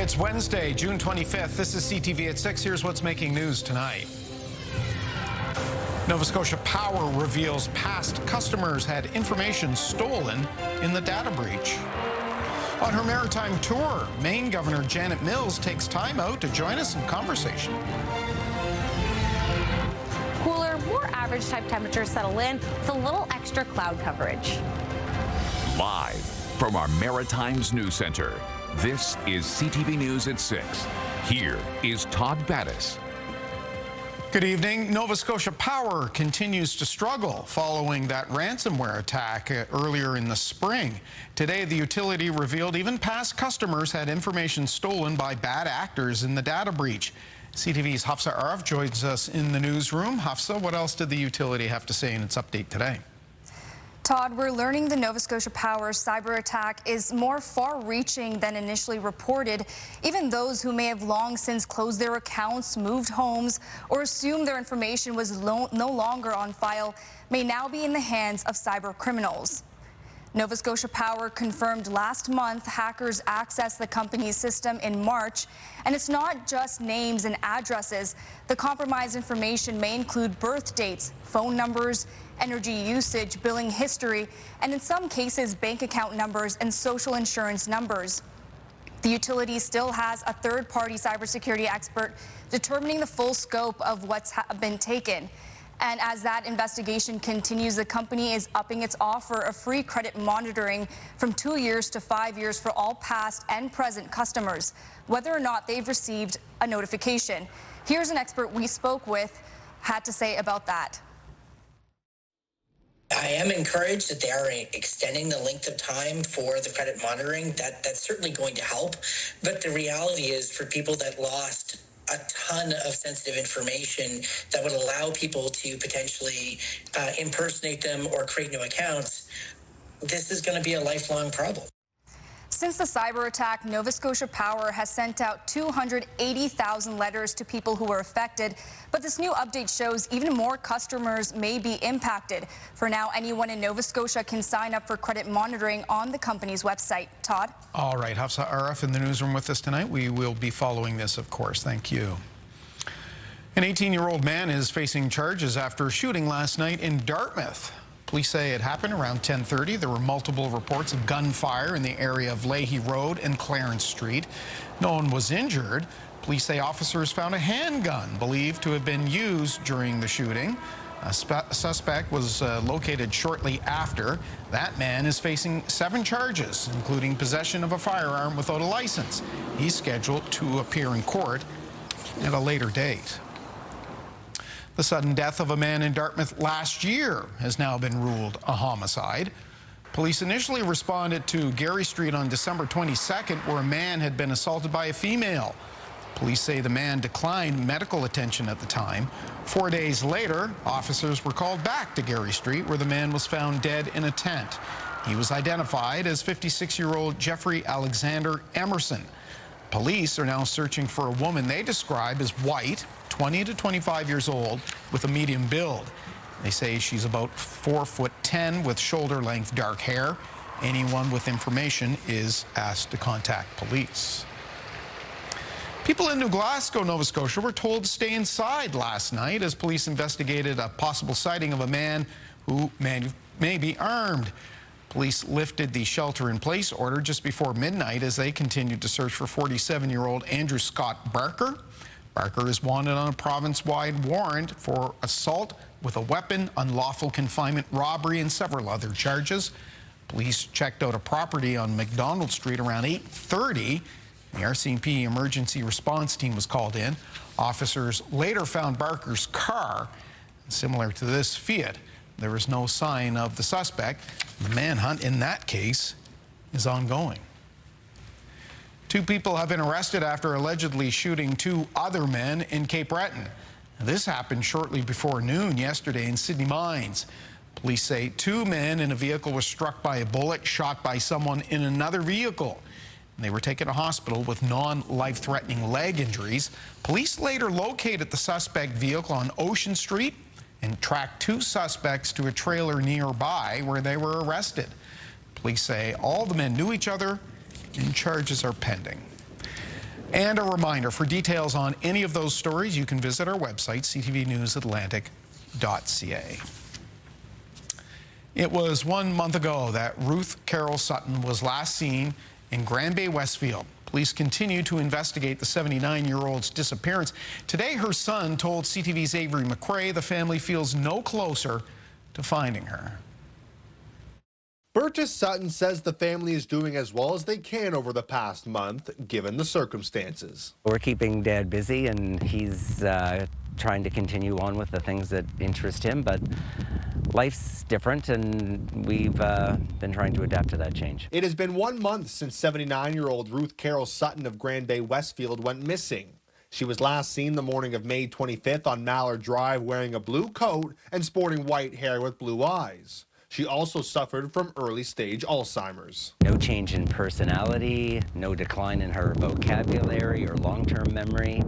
It's Wednesday, June 25th. This is CTV at 6. Here's what's making news tonight. Nova Scotia Power reveals past customers had information stolen in the data breach. On her maritime tour, Maine Governor Janet Mills takes time out to join us in conversation. Cooler, more average type temperatures settle in with a little extra cloud coverage. Live from our Maritimes News Center, this is CTV News at 6. Here is Todd Battis. Good evening. Nova Scotia Power continues to struggle following that ransomware attack earlier in the spring. Today, the utility revealed even past customers had information stolen by bad actors in the data breach. CTV's Hafsa Arif joins us in the newsroom. Hafsa, what else did the utility have to say in its update today? Todd, we're learning the Nova Scotia Power cyber attack is more far-reaching than initially reported. Even those who may have long since closed their accounts, moved homes, or assumed their information was no longer on file may now be in the hands of cyber criminals. Nova Scotia Power confirmed last month hackers accessed the company's system in March, and it's not just names and addresses. The compromised information may include birth dates, phone numbers, energy usage, billing history, and in some cases, bank account numbers and social insurance numbers. The utility still has a third-party cybersecurity expert determining the full scope of what's been taken. And as that investigation continues, the company is upping its offer of free credit monitoring from 2 years to 5 years for all past and present customers, whether or not they've received a notification. Here's an expert we spoke with had to say about that. I am encouraged that they are extending the length of time for the credit monitoring. That's certainly going to help. But the reality is, for people that lost a ton of sensitive information that would allow people to potentially impersonate them or create new accounts, this is going to be a lifelong problem. Since the cyber attack, Nova Scotia Power has sent out 280,000 letters to people who were affected. But this new update shows even more customers may be impacted. For now, anyone in Nova Scotia can sign up for credit monitoring on the company's website. Todd? All right, Hafsa Arif in the newsroom with us tonight. We will be following this, of course. Thank you. An 18-year-old man is facing charges after a shooting last night in Dartmouth. Police say it happened around 10:30. There were multiple reports of gunfire in the area of Leahy Road and Clarence Street. No one was injured. Police say officers found a handgun believed to have been used during the shooting. A suspect was located shortly after. That man is facing 7 charges, including possession of a firearm without a license. He's scheduled to appear in court at a later date. The sudden death of a man in Dartmouth last year has now been ruled a homicide. Police initially responded to Gary Street on December 22nd, where a man had been assaulted by a female. Police say the man declined medical attention at the time. 4 days later, officers were called back to Gary Street, where the man was found dead in a tent. He was identified as 56-year-old Jeffrey Alexander Emerson. Police are now searching for a woman they describe as white, 20 to 25 years old, with a medium build. They say she's about 4'10" with shoulder-length dark hair. Anyone with information is asked to contact police. People in New Glasgow, Nova Scotia, were told to stay inside last night as police investigated a possible sighting of a man who may be armed. Police lifted the shelter-in-place order just before midnight as they continued to search for 47-year-old Andrew Scott Barker. Barker is wanted on a province-wide warrant for assault with a weapon, unlawful confinement, robbery, and several other charges. Police checked out a property on McDonald Street around 8:30. The RCMP emergency response team was called in. Officers later found Barker's car, similar to this Fiat. There was no sign of the suspect. The manhunt in that case is ongoing. 2 people have been arrested after allegedly shooting 2 other men in Cape Breton. This happened shortly before noon yesterday in Sydney Mines. Police say 2 men in a vehicle were struck by a bullet shot by someone in another vehicle. They were taken to hospital with non-life-threatening leg injuries. Police later located the suspect vehicle on Ocean Street and tracked 2 suspects to a trailer nearby where they were arrested. Police say all the men knew each other and charges are pending. And a reminder, for details on any of those stories, you can visit our website, ctvnewsatlantic.ca. It was 1 month ago that Ruth Carol Sutton was last seen in Grand Bay, Westfield. Police continue to investigate the 79-year-old's disappearance. Today, her son told CTV's Avery McRae the family feels no closer to finding her. Burgess Sutton says the family is doing as well as they can over the past month, given the circumstances. We're keeping Dad busy, and he's trying to continue on with the things that interest him, but life's different, and we've been trying to adapt to that change. It has been 1 month since 79-year-old Ruth Carol Sutton of Grand Bay, Westfield went missing. She was last seen the morning of May 25th on Mallard Drive wearing a blue coat and sporting white hair with blue eyes. She also suffered from early-stage Alzheimer's. No change in personality, no decline in her vocabulary or long-term memory.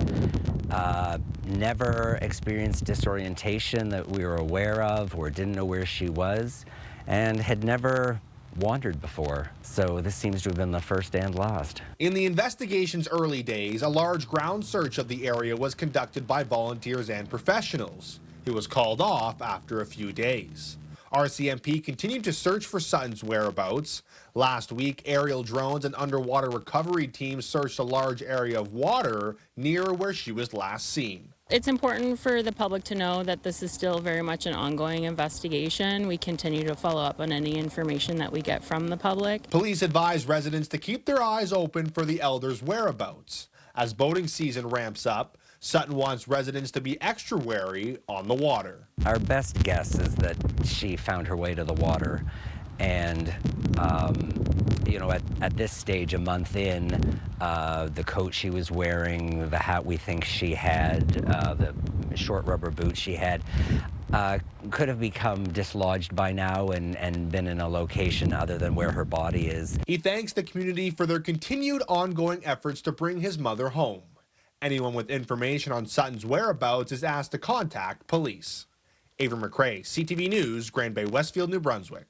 Never experienced disorientation that we were aware of or didn't know where she was, and had never wandered before. So this seems to have been the first and last. In the investigation's early days, a large ground search of the area was conducted by volunteers and professionals. It was called off after a few days. RCMP continued to search for Sutton's whereabouts. Last week, aerial drones and underwater recovery teams searched a large area of water near where she was last seen. It's important for the public to know that this is still very much an ongoing investigation. We continue to follow up on any information that we get from the public. Police advise residents to keep their eyes open for the elder's whereabouts. As boating season ramps up, Sutton wants residents to be extra wary on the water. Our best guess is that she found her way to the water, and you know, at this stage, a month in, the coat she was wearing, the hat we think she had, the short rubber boots she had, could have become dislodged by now and been in a location other than where her body is. He thanks the community for their continued ongoing efforts to bring his mother home. Anyone with information on Sutton's whereabouts is asked to contact police. Avery McRae, CTV News, Grand Bay, Westfield, New Brunswick.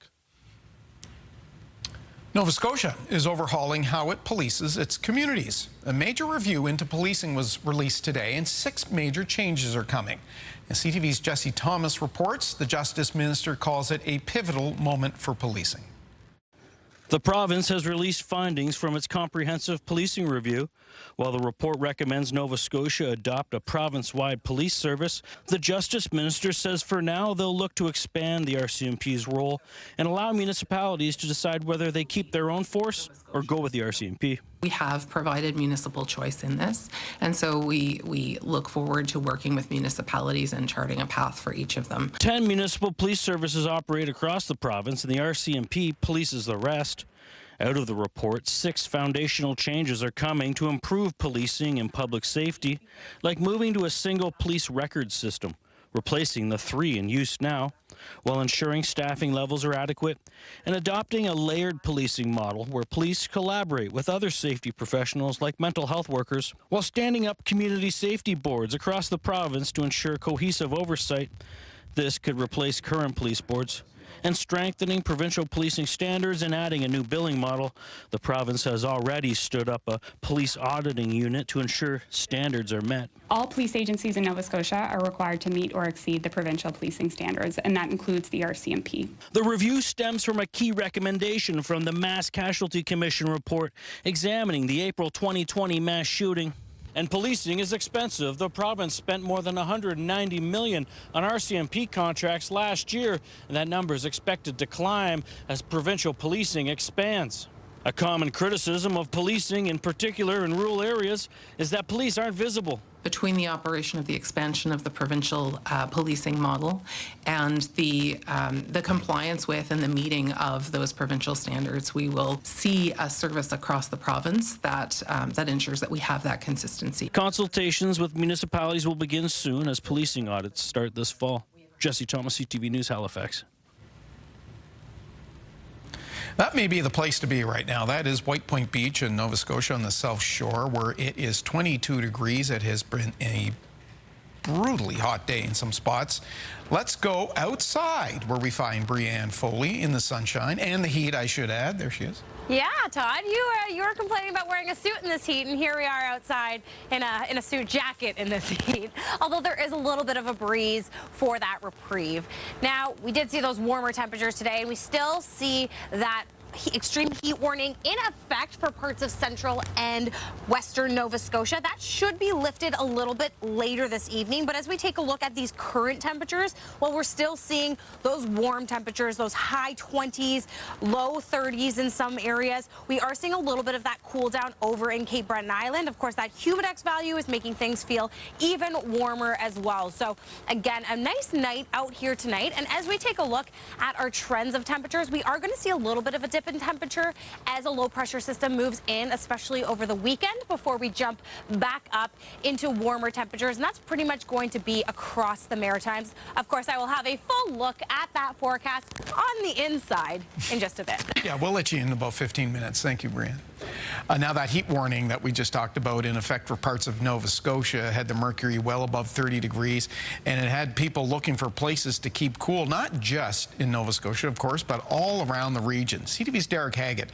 Nova Scotia is overhauling how it polices its communities. A major review into policing was released today, and 6 major changes are coming. As CTV's Jesse Thomas reports, the Justice Minister calls it a pivotal moment for policing. The province has released findings from its comprehensive policing review. While the report recommends Nova Scotia adopt a province-wide police service, the Justice Minister says for now they'll look to expand the RCMP's role and allow municipalities to decide whether they keep their own force or go with the RCMP. We have provided municipal choice in this, and so we look forward to working with municipalities and charting a path for each of them. 10 municipal police services operate across the province, and the RCMP polices the rest. Out of the report, 6 foundational changes are coming to improve policing and public safety, like moving to a single police record system, replacing the 3 in use now, while ensuring staffing levels are adequate, and adopting a layered policing model where police collaborate with other safety professionals like mental health workers, while standing up community safety boards across the province to ensure cohesive oversight. This could replace current police boards. And strengthening provincial policing standards and adding a new billing model. The province has already stood up a police auditing unit to ensure standards are met. All police agencies in Nova Scotia are required to meet or exceed the provincial policing standards, and that includes the RCMP. The review stems from a key recommendation from the Mass Casualty Commission report examining the April 2020 mass shooting. And policing is expensive. The province spent more than $190 million on RCMP contracts last year, and that number is expected to climb as provincial policing expands. A common criticism of policing, in particular in rural areas, is that police aren't visible. Between the operation of the expansion of the provincial policing model and the compliance with and the meeting of those provincial standards, we will see a service across the province that ensures that we have that consistency. Consultations with municipalities will begin soon as policing audits start this fall. Jesse Thomas, CTV News, Halifax. That may be the place to be right now. That is White Point Beach in Nova Scotia on the South Shore, where it is 22 degrees. It has been a brutally hot day in some spots. Let's go outside where we find Brianne Foley in the sunshine and the heat, I should add. There she is. Yeah, Todd, you were complaining about wearing a suit in this heat, and here we are outside in a suit jacket in this heat. Although there is a little bit of a breeze for that reprieve. Now, we did see those warmer temperatures today, and we still see that extreme heat warning in effect for parts of central and western Nova Scotia. That should be lifted a little bit later this evening. But as we take a look at these current temperatures, well, we're still seeing those warm temperatures, those high 20s, low 30s in some areas. We are seeing a little bit of that cool down over in Cape Breton Island. Of course, that humidex value is making things feel even warmer as well. So again, a nice night out here tonight. And as we take a look at our trends of temperatures, we are going to see a little bit of a dip in temperature as a low pressure system moves in, especially over the weekend, before we jump back up into warmer temperatures. And that's pretty much going to be across the Maritimes. Of course, I will have a full look at that forecast on the inside in just a bit. Yeah, we'll let you in about 15 minutes. Thank you, Brianne. Now, that heat warning that we just talked about in effect for parts of Nova Scotia had the mercury well above 30 degrees, and it had people looking for places to keep cool, not just in Nova Scotia, of course, but all around the region. CTV's Derek Haggett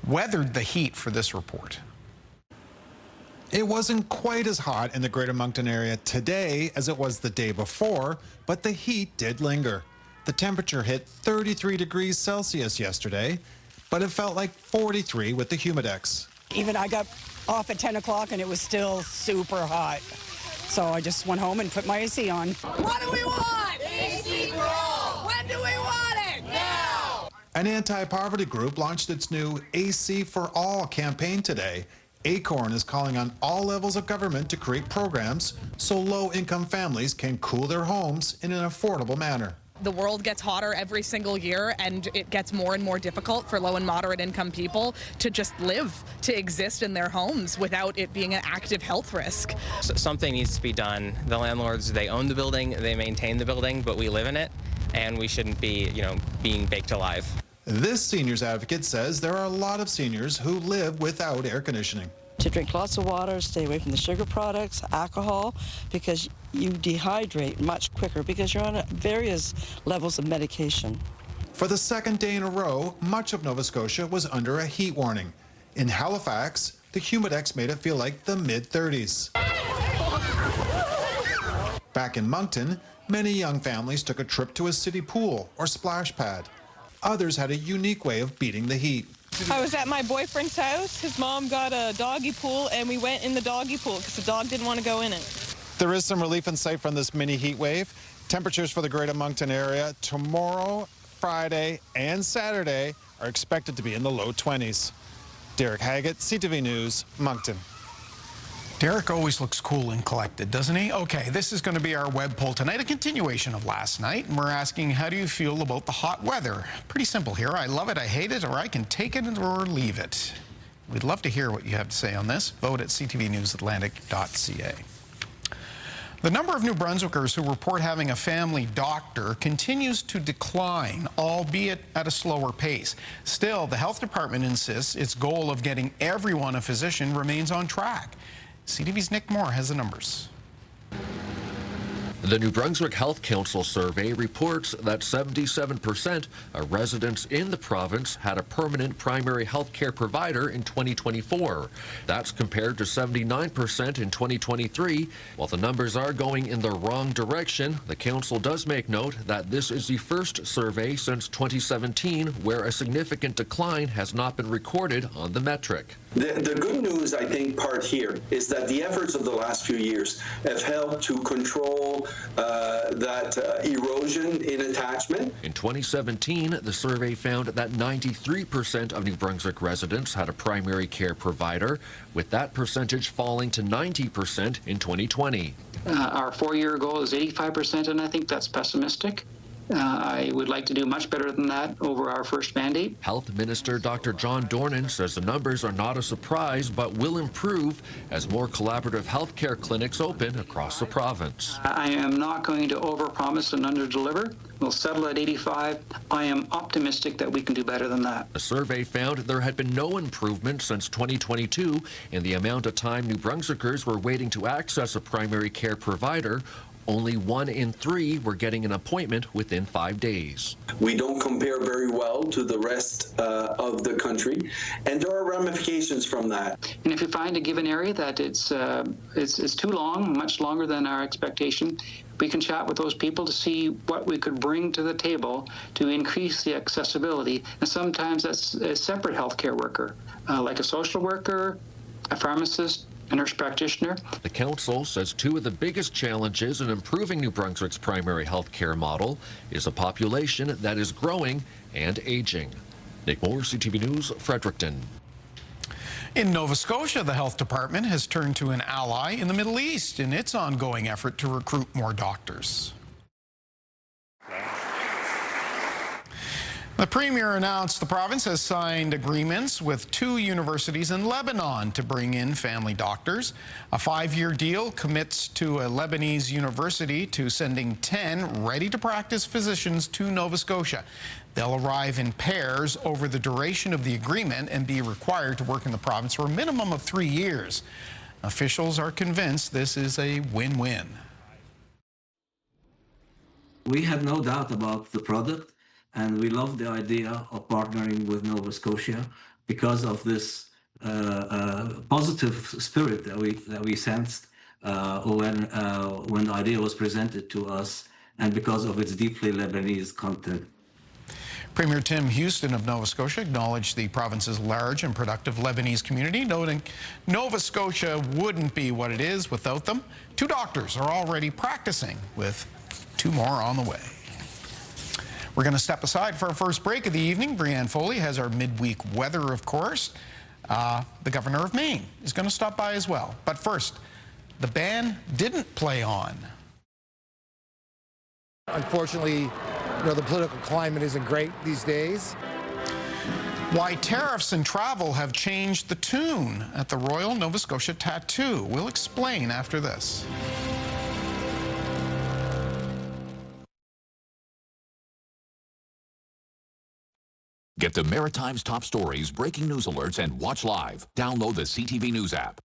weathered the heat for this report. It wasn't quite as hot in the Greater Moncton area today as it was the day before, but the heat did linger. The temperature hit 33 degrees Celsius yesterday, but it felt like 43 with the humidex. Even I got off at 10 o'clock and it was still super hot. So I just went home and put my AC on. What do we want? AC for all. When do we want it? Now. An anti-poverty group launched its new AC for All campaign today. Acorn is calling on all levels of government to create programs so low-income families can cool their homes in an affordable manner. The world gets hotter every single year, and it gets more and more difficult for low and moderate income people to just live, to exist in their homes without it being an active health risk. So something needs to be done. The landlords, they own the building, they maintain the building, but we live in it, and we shouldn't be, being baked alive. This seniors advocate says there are a lot of seniors who live without air conditioning. To drink lots of water, stay away from the sugar products, alcohol, because you dehydrate much quicker because you're on various levels of medication. For the second day in a row, much of Nova Scotia was under a heat warning. In Halifax, the humidex made it feel like the mid-30s. Back in Moncton, many young families took a trip to a city pool or splash pad. Others had a unique way of beating the heat. I was at my boyfriend's house. His mom got a doggy pool, and we went in the doggy pool because the dog didn't want to go in it. There is some relief in sight from this mini heat wave. Temperatures for the Greater Moncton area tomorrow, Friday, and Saturday are expected to be in the low 20s. Derek Haggett, CTV News, Moncton. Derek always looks cool and collected, doesn't he? Okay, this is going to be our web poll tonight, a continuation of last night. And we're asking, how do you feel about the hot weather? Pretty simple here. I love it, I hate it, or I can take it or leave it. We'd love to hear what you have to say on this. Vote at ctvnewsatlantic.ca. The number of New Brunswickers who report having a family doctor continues to decline, albeit at a slower pace. Still, the health department insists its goal of getting everyone a physician remains on track. CTV's Nick Moore has the numbers. The New Brunswick Health Council survey reports that 77% of residents in the province had a permanent primary health care provider in 2024. That's compared to 79% in 2023. While the numbers are going in the wrong direction, the council does make note that this is the first survey since 2017 where a significant decline has not been recorded on the metric. The good news, I think, part here is that the efforts of the last few years have helped to control that erosion in attachment. In 2017, the survey found that 93% of New Brunswick residents had a primary care provider, with that percentage falling to 90% in 2020. Our four-year goal is 85%, and I think that's pessimistic. I would like to do much better than that over our first mandate. Health Minister Dr. John Dornan says the numbers are not a surprise, but will improve as more collaborative healthcare clinics open across the province. I am not going to overpromise and underdeliver. We'll settle at 85. I am optimistic that we can do better than that. The survey found there had been no improvement since 2022 in the amount of time New Brunswickers were waiting to access a primary care provider. Only 1 in 3 were getting an appointment within 5 days. We don't compare very well to the rest of the country, and there are ramifications from that. And if you find a given area that it's too long, much longer than our expectation, we can chat with those people to see what we could bring to the table to increase the accessibility. And sometimes that's a separate healthcare worker, like a social worker, a pharmacist, a nurse practitioner. The council says 2 of the biggest challenges in improving New Brunswick's primary health care model is a population that is growing and aging. Nick Moore, CTV News, Fredericton. In Nova Scotia, the health department has turned to an ally in the Middle East in its ongoing effort to recruit more doctors. The Premier announced the province has signed agreements with 2 universities in Lebanon to bring in family doctors. A 5-year deal commits to a Lebanese university to sending 10 ready-to-practice physicians to Nova Scotia. They'll arrive in pairs over the duration of the agreement and be required to work in the province for a minimum of 3 years. Officials are convinced this is a win-win. We have no doubt about the product, and we love the idea of partnering with Nova Scotia because of this positive spirit that we sensed when the idea was presented to us, and because of its deeply Lebanese content. Premier Tim Houston of Nova Scotia acknowledged the province's large and productive Lebanese community, noting Nova Scotia wouldn't be what it is without them. 2 doctors are already practicing, with 2 more on the way. We're going to step aside for our first break of the evening. Brianne Foley has our midweek weather, of course. The Governor of Maine is going to stop by as well. But first, the ban didn't play on. Unfortunately, the political climate isn't great these days. Why tariffs and travel have changed the tune at the Royal Nova Scotia Tattoo. We'll explain after this. Get the Maritimes top stories, breaking news alerts, and watch live. Download the CTV News app.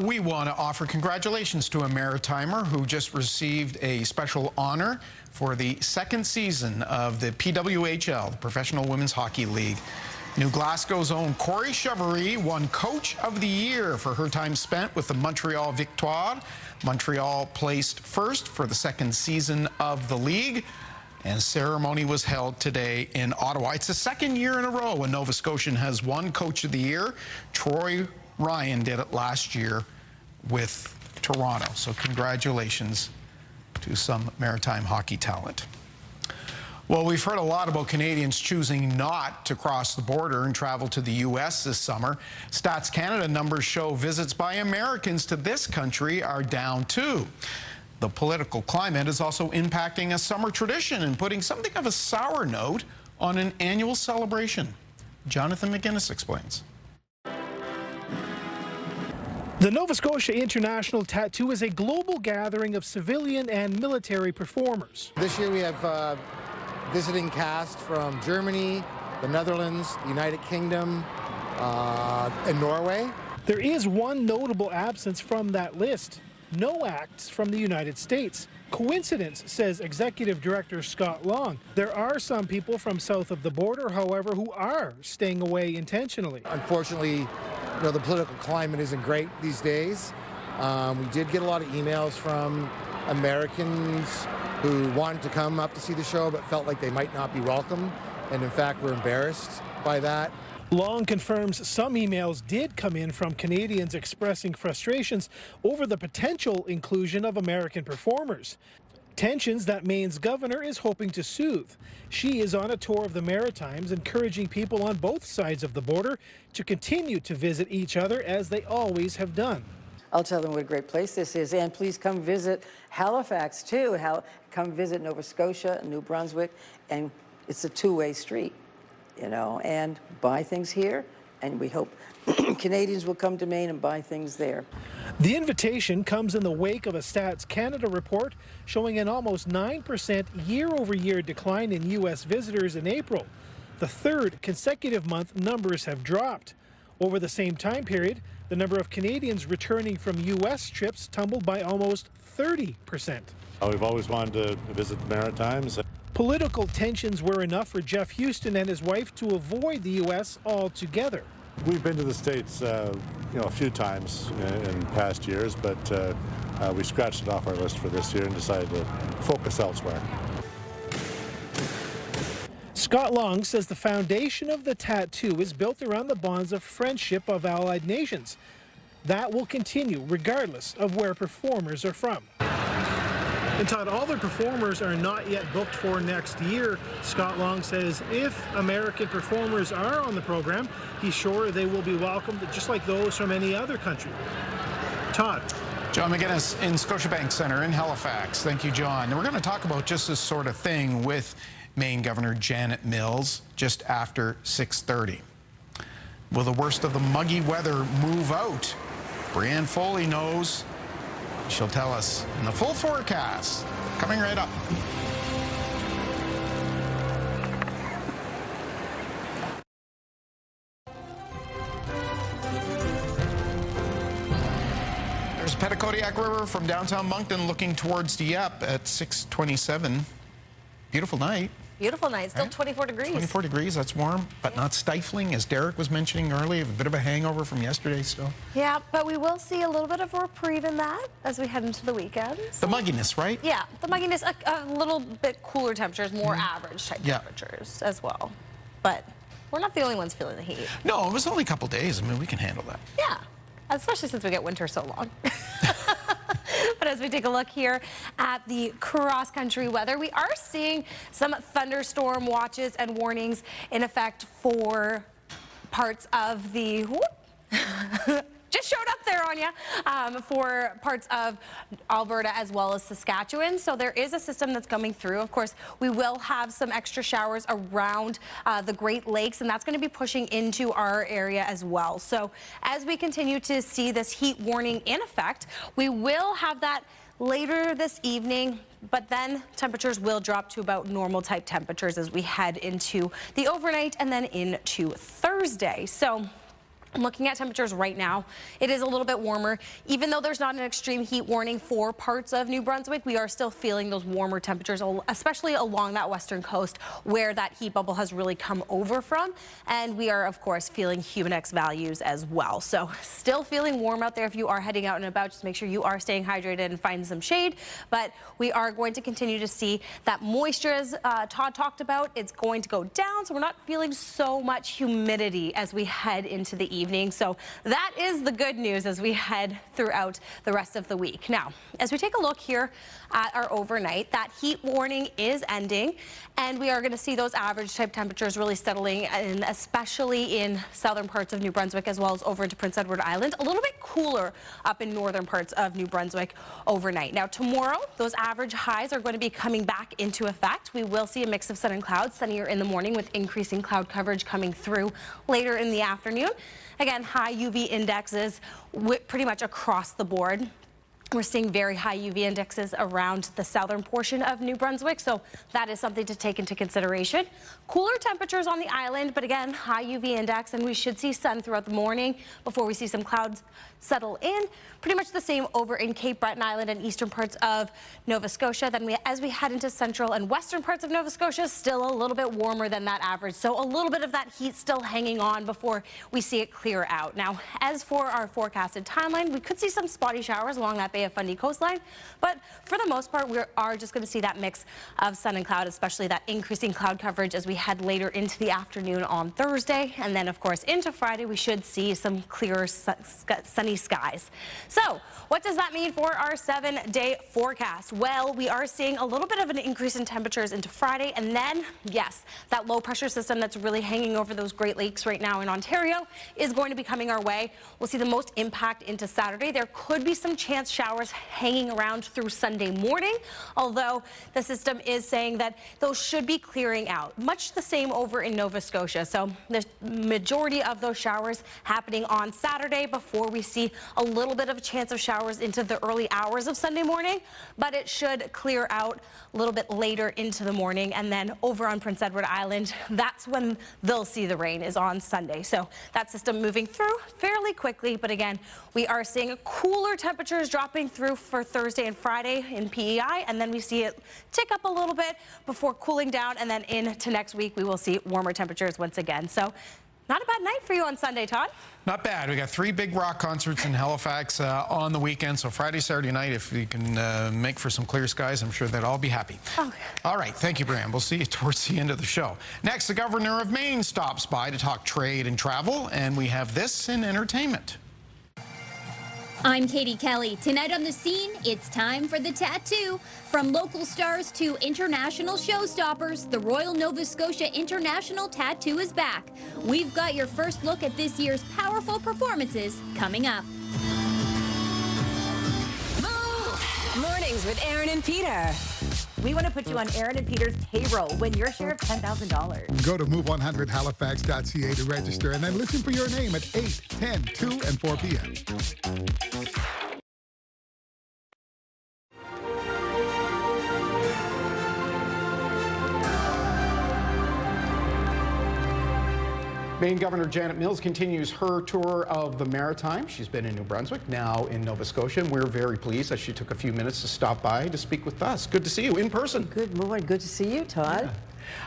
We want to offer congratulations to a Maritimer who just received a special honor for the 2nd season of the PWHL, the Professional Women's Hockey League. New Glasgow's own Corey Cheverie won Coach of the Year for her time spent with the Montreal Victoire. Montreal placed first for the 2nd season of the league, and ceremony was held today in Ottawa. It's the 2nd year in a row a Nova Scotian has won Coach of the Year. Troy Ryan did it last year with Toronto. So congratulations to some maritime hockey talent. Well, we've heard a lot about Canadians choosing not to cross the border and travel to the U.S. this summer. Stats Canada numbers show visits by Americans to this country are down too. The political climate is also impacting a summer tradition and putting something of a sour note on an annual celebration. Jonathan McGinnis explains. The Nova Scotia International Tattoo is a global gathering of civilian and military performers. This year we have visiting cast from Germany, the Netherlands, the United Kingdom, and Norway. There is one notable absence from that list. No acts from the United States. Coincidence, says Executive Director Scott Long. There are some people from south of the border, however, who are staying away intentionally. Unfortunately, the political climate isn't great these days. We did get a lot of emails from Americans who wanted to come up to see the show but felt like they might not be welcome, and in fact were embarrassed by that. Long confirms some emails did come in from Canadians expressing frustrations over the potential inclusion of American performers. Tensions that Maine's governor is hoping to soothe. She is on a tour of the Maritimes, encouraging people on both sides of the border to continue to visit each other as they always have done. I'll tell them what a great place this is, and please come visit Halifax too. Come visit Nova Scotia and New Brunswick, and it's a two-way street, and buy things here, and we hope Canadians will come to Maine and buy things there. The invitation comes in the wake of a Stats Canada report showing an almost 9% year-over-year decline in U.S. visitors in April. The 3rd consecutive month numbers have dropped. Over the same time period, the number of Canadians returning from U.S. trips tumbled by almost 30%. We've always wanted to visit the Maritimes. Political tensions were enough for Jeff Houston and his wife to avoid the U.S. altogether. We've been to the States, a few times in past years, but we scratched it off our list for this year and decided to focus elsewhere. Scott Long says the foundation of the tattoo is built around the bonds of friendship of allied nations. That will continue regardless of where performers are from. And Todd, all the performers are not yet booked for next year. Scott Long says if American performers are on the program, he's sure they will be welcomed just like those from any other country. Todd. John McGinnis in Scotiabank Centre in Halifax. Thank you, John. And we're going to talk about just this sort of thing with Maine Governor Janet Mills just after 6:30. Will the worst of the muggy weather move out? Brianne Foley knows. She'll tell us in the full forecast, coming right up. There's Petitcodiac River from downtown Moncton looking towards Dieppe at 6:27. Beautiful night. Beautiful night. Still right? 24 degrees. 24 degrees, that's warm, but not stifling, as Derek was mentioning earlier. A bit of a hangover from yesterday still. Yeah, but we will see a little bit of a reprieve in that as we head into the weekend. The mugginess, right? Yeah, the mugginess, a little bit cooler temperatures, more average type temperatures as well. But we're not the only ones feeling the heat. No, it was only a couple days. I mean, we can handle that. Yeah, especially since we get winter so long. But as we take a look here at the cross-country weather, we are seeing some thunderstorm watches and warnings in effect for parts of the... just showed up there on you for parts of Alberta as well as Saskatchewan. So there is a system that's coming through. Of course, we will have some extra showers around the Great Lakes, and that's going to be pushing into our area as well. So as we continue to see this heat warning in effect, we will have that later this evening, but then temperatures will drop to about normal type temperatures as we head into the overnight and then into Thursday. So I'm looking at temperatures right now. It is a little bit warmer. Even though there's not an extreme heat warning for parts of New Brunswick, we are still feeling those warmer temperatures, especially along that western coast where that heat bubble has really come over from. And we are, of course, feeling Humidex values as well. So still feeling warm out there if you are heading out and about. Just make sure you are staying hydrated and find some shade. But we are going to continue to see that moisture, as Todd talked about, it's going to go down. So we're not feeling so much humidity as we head into the evening. So that is the good news as we head throughout the rest of the week. Now, as we take a look here at our overnight, that heat warning is ending, and we are going to see those average type temperatures really settling, and especially in southern parts of New Brunswick as well as over into Prince Edward Island. A little bit cooler up in northern parts of New Brunswick overnight. Now, tomorrow, those average highs are going to be coming back into effect. We will see a mix of sun and clouds, sunnier in the morning with increasing cloud coverage coming through later in the afternoon. Again, high UV indexes pretty much across the board. We're seeing very high UV indexes around the southern portion of New Brunswick, so that is something to take into consideration. Cooler temperatures on the island, but again, high UV index, and we should see sun throughout the morning before we see some clouds settle in. Pretty much the same over in Cape Breton Island and eastern parts of Nova Scotia. Then as we head into central and western parts of Nova Scotia, still a little bit warmer than that average. So a little bit of that heat still hanging on before we see it clear out. Now, as for our forecasted timeline, we could see some spotty showers along that Bay of Fundy coastline, but for the most part, we are just going to see that mix of sun and cloud, especially that increasing cloud coverage as we head later into the afternoon on Thursday. And then, of course, into Friday, we should see some clearer sunny skies. So what does that mean for our 7-day forecast? Well, we are seeing a little bit of an increase in temperatures into Friday, and then, yes, that low pressure system that's really hanging over those Great Lakes right now in Ontario is going to be coming our way. We'll see the most impact into Saturday. There could be some chance showers showers hanging around through Sunday morning, although the system is saying that those should be clearing out. Much the same over in Nova Scotia. So the majority of those showers happening on Saturday before we see a little bit of a chance of showers into the early hours of Sunday morning, but it should clear out a little bit later into the morning. And then over on Prince Edward Island, that's when they'll see the rain, is on Sunday. So that system moving through fairly quickly. But again, we are seeing cooler temperatures dropping through for Thursday and Friday in PEI. And then we see it tick up a little bit before cooling down. And then into next week, we will see warmer temperatures once again. So not a bad night for you on Sunday, Todd. Not bad. We got 3 big rock concerts in Halifax on the weekend. So Friday, Saturday night, if you can make for some clear skies, I'm sure they'd all be happy. Okay. All right. Thank you, Brian. We'll see you towards the end of the show. Next, the Governor of Maine stops by to talk trade and travel. And we have this in entertainment. I'm Katie Kelly. Tonight on The Scene, it's time for the tattoo. From local stars to international showstoppers, the Royal Nova Scotia International Tattoo is back. We've got your first look at this year's powerful performances coming up. Mornings with Aaron and Peter. We want to put you on Aaron and Peter's payroll. Win your share of $10,000. Go to move100halifax.ca to register and then listen for your name at 8, 10, 2, and 4 p.m. Maine Governor Janet Mills continues her tour of the Maritimes. She's been in New Brunswick, now in Nova Scotia, and we're very pleased that she took a few minutes to stop by to speak with us. Good to see you in person. Good morning. Good to see you, Todd.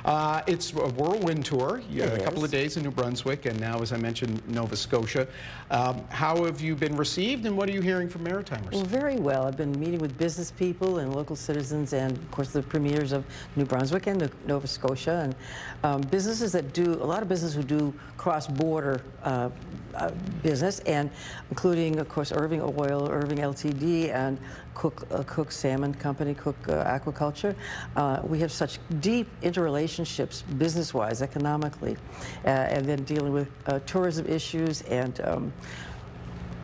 Yeah. It's a whirlwind tour, a couple of days in New Brunswick, and now, as I mentioned, Nova Scotia. How have you been received, and what are you hearing from Maritimers? Well, very well. I've been meeting with business people and local citizens, and of course the premiers of New Brunswick and Nova Scotia, and businesses that do, a lot of businesses who do cross-border business, and including, of course, Irving Oil, Irving Ltd, and Cook Salmon Company, Cook Aquaculture. We have such deep interrelationships, business-wise, economically, and then dealing with tourism issues and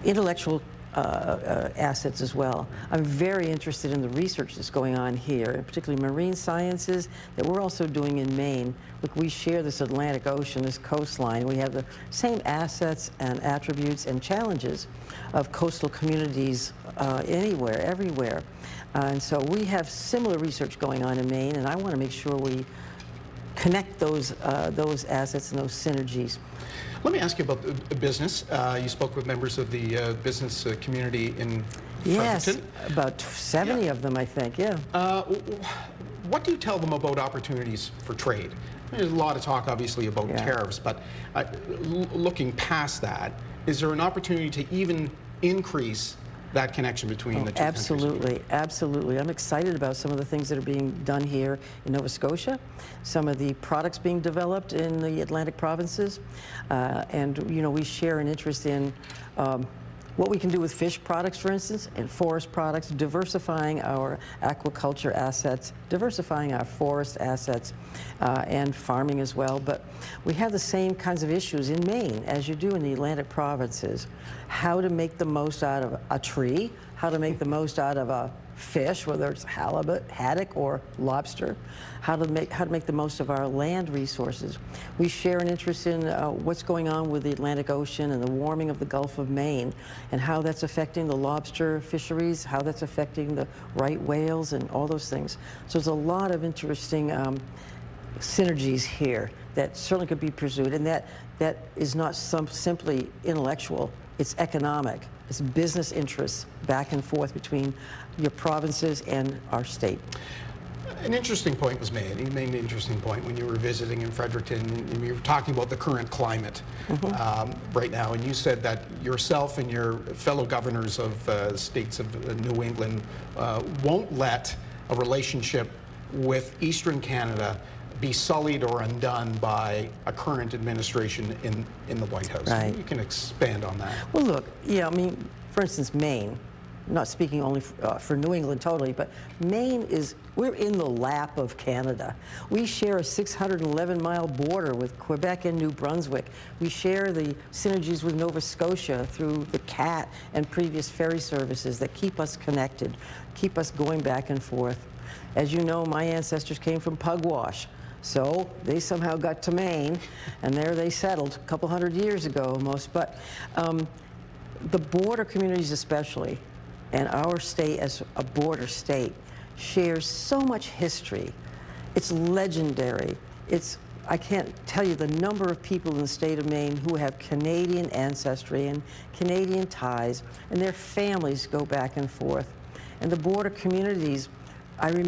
intellectual assets as well. I'm very interested in the research that's going on here, and particularly marine sciences that we're also doing in Maine. Look, we share this Atlantic Ocean, this coastline. We have the same assets and attributes and challenges of coastal communities anywhere, everywhere. And so we have similar research going on in Maine, and I want to make sure we connect those assets and those synergies. Let me ask you about the business. You spoke with members of the business community in Fredericton. Yes, about 70 of them, I think, yeah. What do you tell them about opportunities for trade? There's a lot of talk, obviously, about tariffs, but looking past that, is there an opportunity to even increase that connection between the two Absolutely, absolutely. I'm excited about some of the things that are being done here in Nova Scotia, some of the products being developed in the Atlantic provinces, and you know, we share an interest in what we can do with fish products, for instance, and forest products, diversifying our aquaculture assets, diversifying our forest assets, and farming as well. But we have the same kinds of issues in Maine as you do in the Atlantic provinces. How to make the most out of a tree, how to make the most out of a fish, whether it's halibut, haddock, or lobster, how to make the most of our land resources. We share an interest in what's going on with the Atlantic Ocean and the warming of the Gulf of Maine, and how that's affecting the lobster fisheries, how that's affecting the right whales, and all those things. So there's a lot of interesting synergies here that certainly could be pursued, and that is not simply intellectual, it's economic. It's business interests back and forth between your provinces and our state. An interesting point was made. You made an interesting point when you were visiting in Fredericton, and you were talking about the current climate right now, and you said that yourself and your fellow governors of states of New England won't let a relationship with Eastern Canada be sullied or undone by a current administration in the White House. Right. You can expand on that. Well, look, yeah, I mean, for instance, Maine. not speaking only for New England totally, but Maine we're in the lap of Canada. We share a 611-mile border with Quebec and New Brunswick. We share the synergies with Nova Scotia through the CAT and previous ferry services that keep us connected, keep us going back and forth. As you know, my ancestors came from Pugwash. So they somehow got to Maine, and there they settled a couple hundred years ago almost. But the border communities especially, and our state as a border state, shares so much history. It's legendary. I can't tell you the number of people in the state of Maine who have Canadian ancestry and Canadian ties, and their families go back and forth. And the border communities, I don't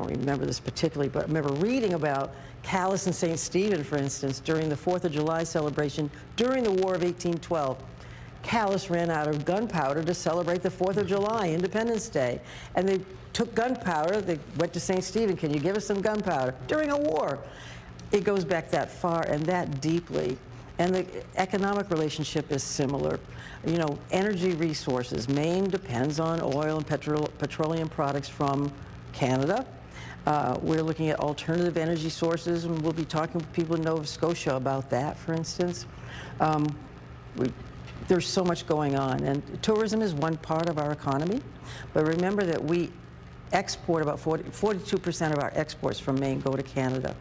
remember this particularly, but I remember reading about Calais and St. Stephen, for instance, during the 4th of July celebration during the War of 1812. Calais ran out of gunpowder to celebrate the 4th of July, Independence Day. And they took gunpowder, they went to St. Stephen, can you give us some gunpowder? During a war. It goes back that far and that deeply. And the economic relationship is similar. You know, energy resources. Maine depends on oil and petroleum products from Canada. We're looking at alternative energy sources, and we'll be talking with people in Nova Scotia about that, for instance. There's so much going on, and tourism is one part of our economy, but remember that we export about 42% of our exports from Maine go to Canada,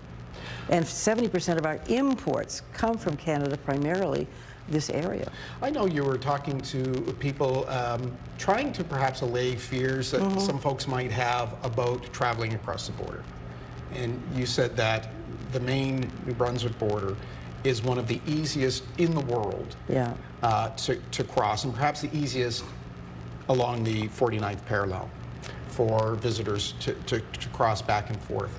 and 70% of our imports come from Canada, primarily this area. I know you were talking to people trying to perhaps allay fears that some folks might have about traveling across the border. And you said that the Maine-New Brunswick border is one of the easiest in the world to cross, and perhaps the easiest along the 49th parallel for visitors to cross back and forth.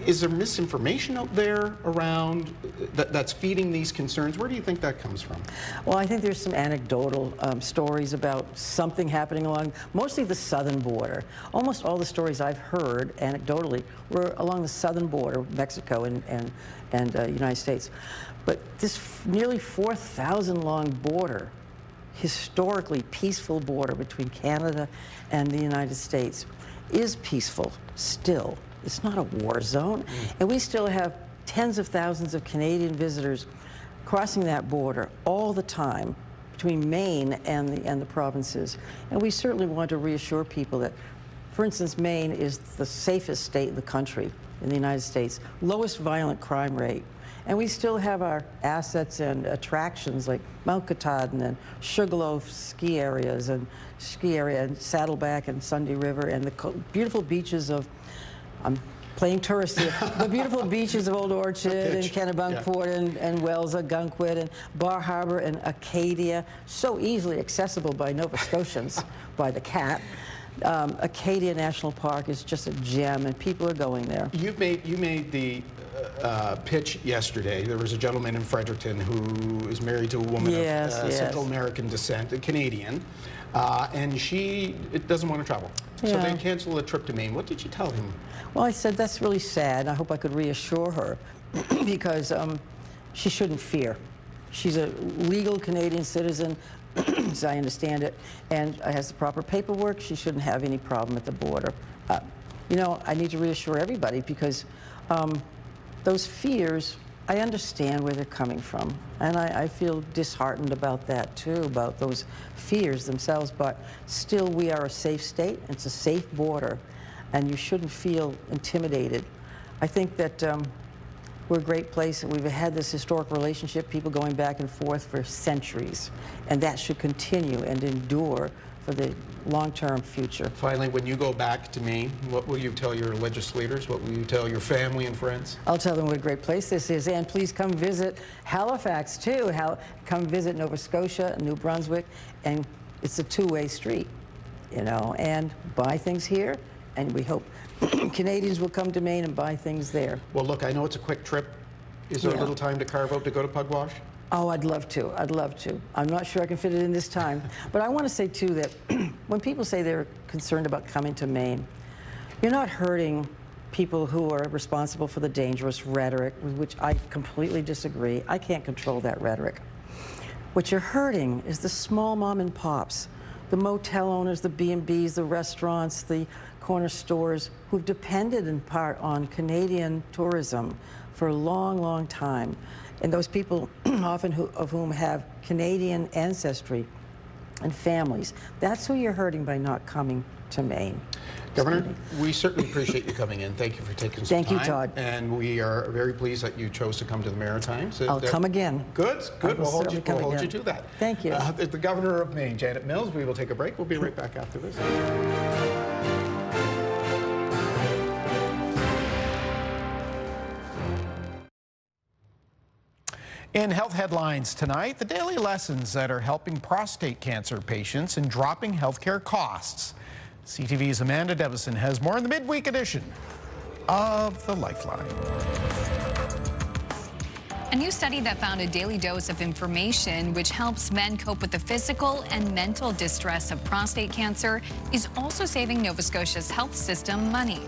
Is there misinformation out there around that's feeding these concerns? Where do you think that comes from? Well, I think there's some anecdotal stories about something happening along mostly the southern border. Almost all the stories I've heard anecdotally were along the southern border, Mexico and United States. But this nearly 4,000 long border, historically peaceful border between Canada and the United States, is peaceful still. It's not a war zone. And we still have tens of thousands of Canadian visitors crossing that border all the time between Maine and the provinces. And we certainly want to reassure people that, for instance, Maine is the safest state in the country, in the United States, lowest violent crime rate. And we still have our assets and attractions like Mount Katahdin and Sugarloaf ski areas and Saddleback and Sunday River and the beautiful beaches of, I'm playing tourist here, the beautiful beaches of Old Orchard and Kennebunkport and Wells, Gunkwit and Bar Harbor and Acadia, so easily accessible by Nova Scotians, by the CAT. Acadia National Park is just a gem, and people are going there. You made the pitch yesterday. There was a gentleman in Fredericton who is married to a woman of Central American descent, a Canadian, and she doesn't want to travel. So they canceled a trip to Maine. What did you tell him? Well, I said that's really sad. I hope I could reassure her because she shouldn't fear. She's a legal Canadian citizen, as I understand it, and has the proper paperwork. She shouldn't have any problem at the border. You know, I need to reassure everybody because those fears, I understand where they're coming from. And I feel disheartened about that too, about those fears themselves. But still, we are a safe state. It's a safe border. And you shouldn't feel intimidated. I think that we're a great place. We've had this historic relationship, people going back and forth for centuries. And that should continue and endure for the long-term future. Finally, when you go back to Maine, what will you tell your legislators? What will you tell your family and friends? I'll tell them what a great place this is, and please come visit Halifax too. Come visit Nova Scotia and New Brunswick, and it's a two-way street, you know, and buy things here, and we hope Canadians will come to Maine and buy things there. Well, look, I know it's a quick trip. Is there a little time to carve out to go to Pugwash? Oh, I'd love to. I'd love to. I'm not sure I can fit it in this time. But I want to say, too, that when people say they're concerned about coming to Maine, you're not hurting people who are responsible for the dangerous rhetoric, with which I completely disagree. I can't control that rhetoric. What you're hurting is the small mom and pops the motel owners, the B&Bs, the restaurants, the corner stores who've depended in part on Canadian tourism for a long, long time. And those people, often of whom have Canadian ancestry and families. That's who you're hurting by not coming to Maine. Governor, we certainly appreciate you coming in. Thank you for taking some time. Thank you, Todd. And we are very pleased that you chose to come to the Maritimes. I'll come again. Good. We'll hold you to that. Thank you. The Governor of Maine, Janet Mills. We will take a break. We'll be right back after this. In health headlines tonight, the daily lessons that are helping prostate cancer patients in dropping healthcare costs. CTV's Amanda Devison has more in the midweek edition of The Lifeline. A new study that found a daily dose of information which helps men cope with the physical and mental distress of prostate cancer is also saving Nova Scotia's health system money.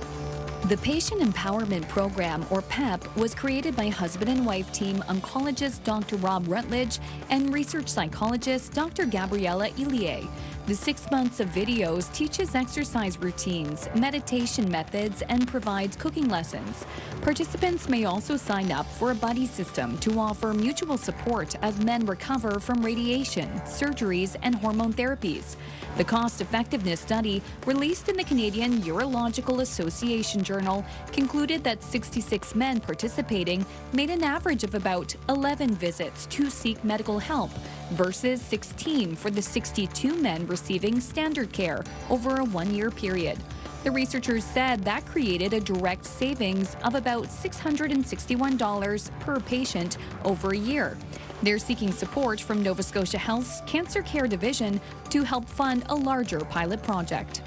The Patient Empowerment Program, or PEP, was created by husband and wife team oncologist Dr. Rob Rutledge and research psychologist Dr. Gabriella Ilie. The 6 months of videos teaches exercise routines, meditation methods, and provides cooking lessons. Participants may also sign up for a buddy system to offer mutual support as men recover from radiation, surgeries, and hormone therapies. The cost-effectiveness study, released in the Canadian Urological Association Journal, concluded that 66 men participating made an average of about 11 visits to seek medical help, versus 16 for the 62 men receiving standard care over a one-year period. The researchers said that created a direct savings of about $661 per patient over a year. They're seeking support from Nova Scotia Health's Cancer Care Division to help fund a larger pilot project.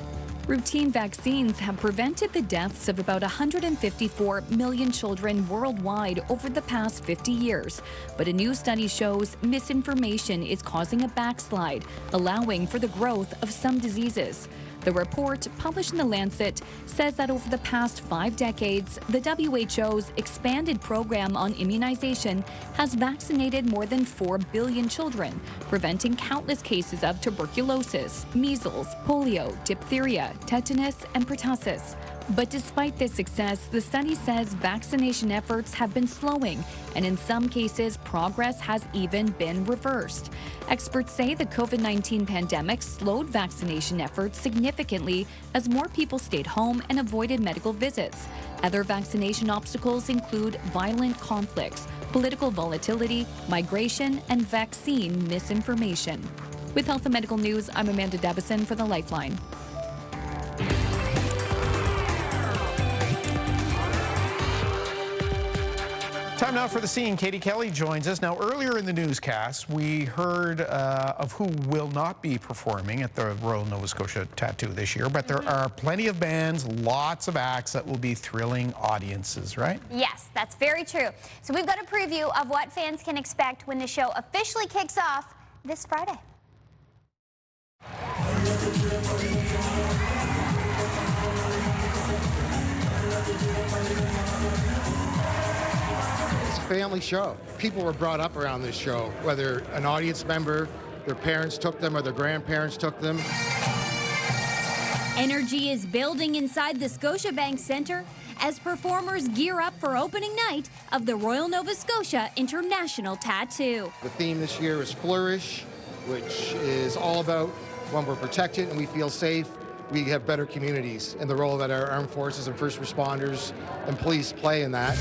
Routine vaccines have prevented the deaths of about 154 million children worldwide over the past 50 years. But a new study shows misinformation is causing a backslide, allowing for the growth of some diseases. The report, published in The Lancet, says that over the past 5 decades, the WHO's expanded program on immunization has vaccinated more than 4 billion children, preventing countless cases of tuberculosis, measles, polio, diphtheria, tetanus, and pertussis. But despite this success, the study says vaccination efforts have been slowing, and in some cases, progress has even been reversed. Experts say the COVID-19 pandemic slowed vaccination efforts significantly as more people stayed home and avoided medical visits. Other vaccination obstacles include violent conflicts, political volatility, migration, and vaccine misinformation. With Health and Medical News, I'm Amanda Devison for The Lifeline. Time now for the scene. Katie Kelly joins us. Now, earlier in the newscast, we heard of who will not be performing at the Royal Nova Scotia Tattoo this year, but there are plenty of bands, lots of acts that will be thrilling audiences, right? Yes, that's very true. So we've got a preview of what fans can expect when the show officially kicks off this Friday. Family show. People were brought up around this show, whether an audience member, their parents took them or their grandparents took them. Energy is building inside the Scotiabank Centre as performers gear up for opening night of the Royal Nova Scotia International Tattoo. The theme this year is Flourish, which is all about when we're protected and we feel safe, we have better communities, and the role that our armed forces and first responders and police play in that.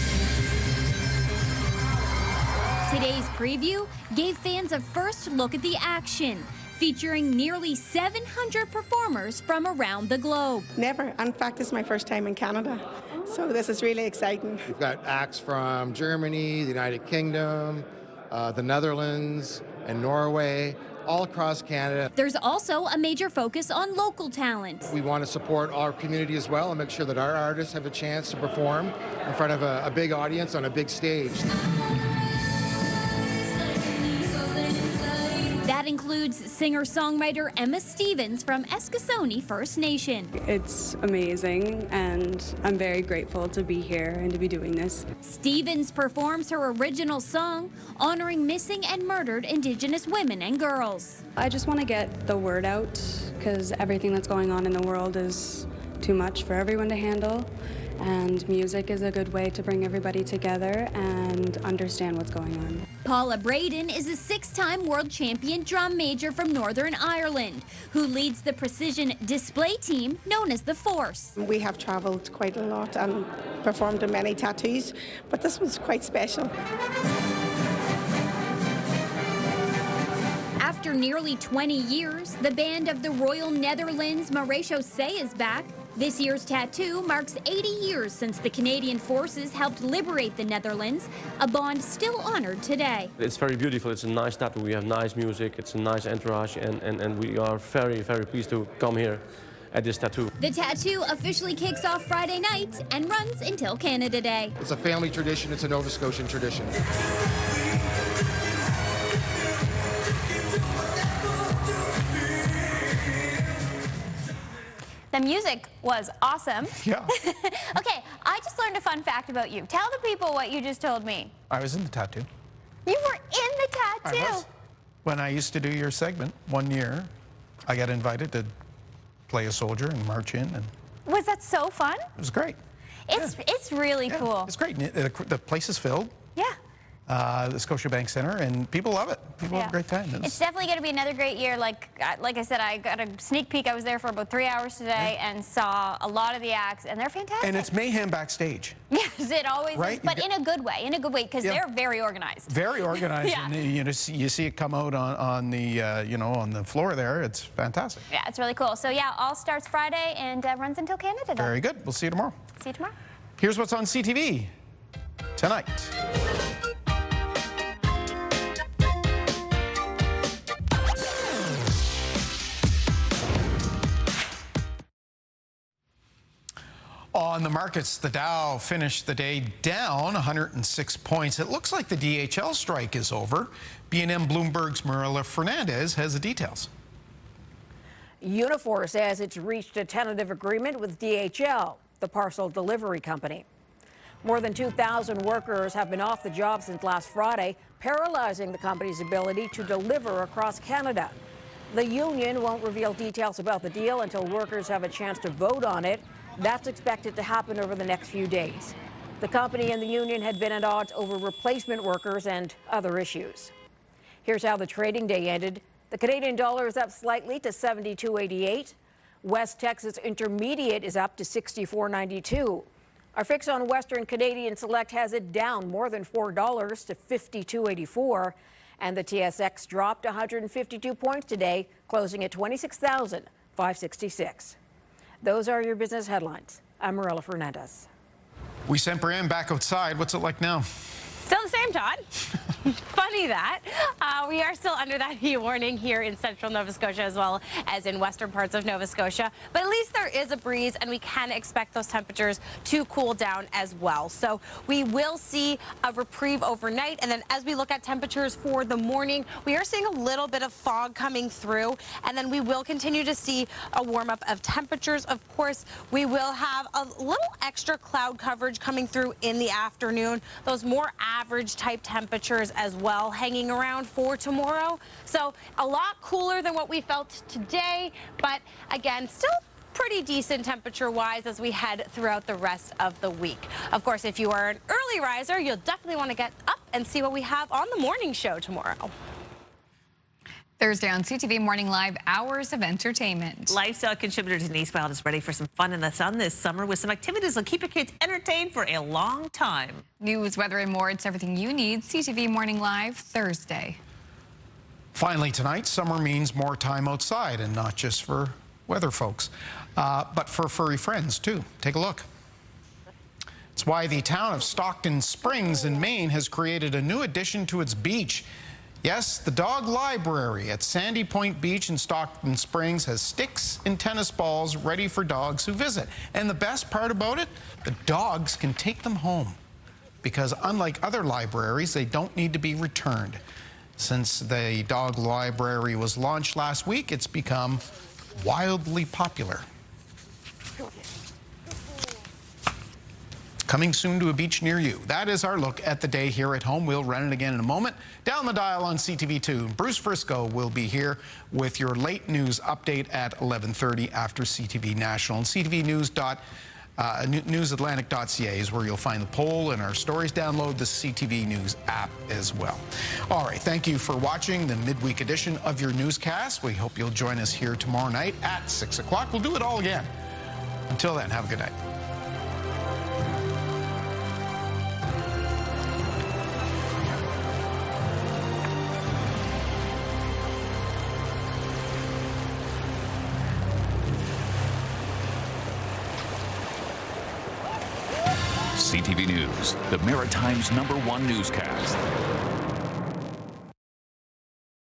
Today's preview gave fans a first look at the action, featuring nearly 700 performers from around the globe. Never. In fact, this is my first time in Canada, so this is really exciting. We've got acts from Germany, the United Kingdom, the Netherlands, and Norway, all across Canada. There's also a major focus on local talent. We want to support our community as well and make sure that our artists have a chance to perform in front of a big audience on a big stage. That includes singer-songwriter Emma Stevens from Eskasoni First Nation. It's amazing, and I'm very grateful to be here and to be doing this. Stevens performs her original song honoring missing and murdered Indigenous women and girls. I just want to get the word out because everything that's going on in the world is too much for everyone to handle. And music is a good way to bring everybody together and understand what's going on. Paula Braden is a 6-time world champion drum major from Northern Ireland, who leads the precision display team known as the Force. We have traveled quite a lot and performed in many tattoos, but this was quite special. After nearly 20 years, the band of the Royal Netherlands Maritimes is back. This year's tattoo marks 80 years since the Canadian Forces helped liberate the Netherlands, a bond still honored today. It's very beautiful. It's a nice tattoo. We have nice music. It's a nice entourage, and we are very, very pleased to come here at this tattoo. The tattoo officially kicks off Friday night and runs until Canada Day. It's a family tradition. It's a Nova Scotian tradition. The music was awesome. Yeah. Okay, I just learned a fun fact about you. Tell the people what you just told me. I was in the tattoo. You were in the tattoo? I was. When I used to do your segment, 1 year, I got invited to play a soldier and march in. And was that so fun? it was great. It's really cool. It's great. The place is filled. Yeah. The Scotiabank Center, and people love it. People have a great time. It's definitely going to be another great year. Like I said, I got a sneak peek. I was there for about 3 hours today and saw a lot of the acts, and they're fantastic. And it's mayhem backstage. Yes, it always Right? is, but in a good way, because they're very organized. Very organized. Yeah. And you see it come out on the on the floor there. It's fantastic. Yeah, it's really cool. So yeah, all starts Friday and runs until Canada Day. Very good. We'll see you tomorrow. See you tomorrow. Here's what's on CTV tonight. On the markets, the Dow finished the day down 106 points. It looks like the DHL strike is over. B&M Bloomberg's Marilla Fernandez has the details. Unifor says it's reached a tentative agreement with DHL, the parcel delivery company. More than 2,000 workers have been off the job since last Friday, paralyzing the company's ability to deliver across Canada. The union won't reveal details about the deal until workers have a chance to vote on it. That's expected to happen over the next few days. The company and the union had been at odds over replacement workers and other issues. Here's how the trading day ended. The Canadian dollar is up slightly to 72.88. West Texas Intermediate is up to 64.92. Our fix on Western Canadian Select has it down more than $4 to 52.84. And the TSX dropped 152 points today, closing at 26,566. Those are your business headlines. I'm Marilla Fernandez. We sent Brianne back outside. What's it like now? Still the same, Todd. Funny that. We are still under that heat warning here in central Nova Scotia as well as in western parts of Nova Scotia. But at least there is a breeze and we can expect those temperatures to cool down as well. So we will see a reprieve overnight. And then as we look at temperatures for the morning, we are seeing a little bit of fog coming through. And then we will continue to see a warm up of temperatures. Of course, we will have a little extra cloud coverage coming through in the afternoon. Those more average type temperatures as well hanging around for tomorrow. So a lot cooler than what we felt today, but again, still pretty decent temperature wise as we head throughout the rest of the week. Of course, if you are an early riser, you'll definitely want to get up and see what we have on the morning show tomorrow. Thursday on CTV Morning Live, hours of entertainment. Lifestyle contributor Denise Wild is ready for some fun in the sun this summer with some activities that'll keep your kids entertained for a long time. News, weather, and more. It's everything you need. CTV Morning Live, Thursday. Finally tonight, summer means more time outside, and not just for weather folks, but for furry friends too. Take a look. It's why the town of Stockton Springs in Maine has created a new addition to its beach. Yes, the dog library at Sandy Point Beach in Stockton Springs has sticks and tennis balls ready for dogs who visit. And the best part about it, the dogs can take them home because unlike other libraries, they don't need to be returned. Since the dog library was launched last week, it's become wildly popular. coming soon to a beach near you. That is our look at the day here at home. We'll run it again in a moment. Down the dial on CTV2, Bruce Frisco will be here with your late news update at 11:30 after CTV National. And CTV newsatlantic.ca is where you'll find the poll and our stories. Download the CTV News app as well. All right, thank you for watching the midweek edition of your newscast. We hope you'll join us here tomorrow night at 6 o'clock. We'll do it all again. Until then, have a good night. CTV News, the Maritimes' #1 newscast.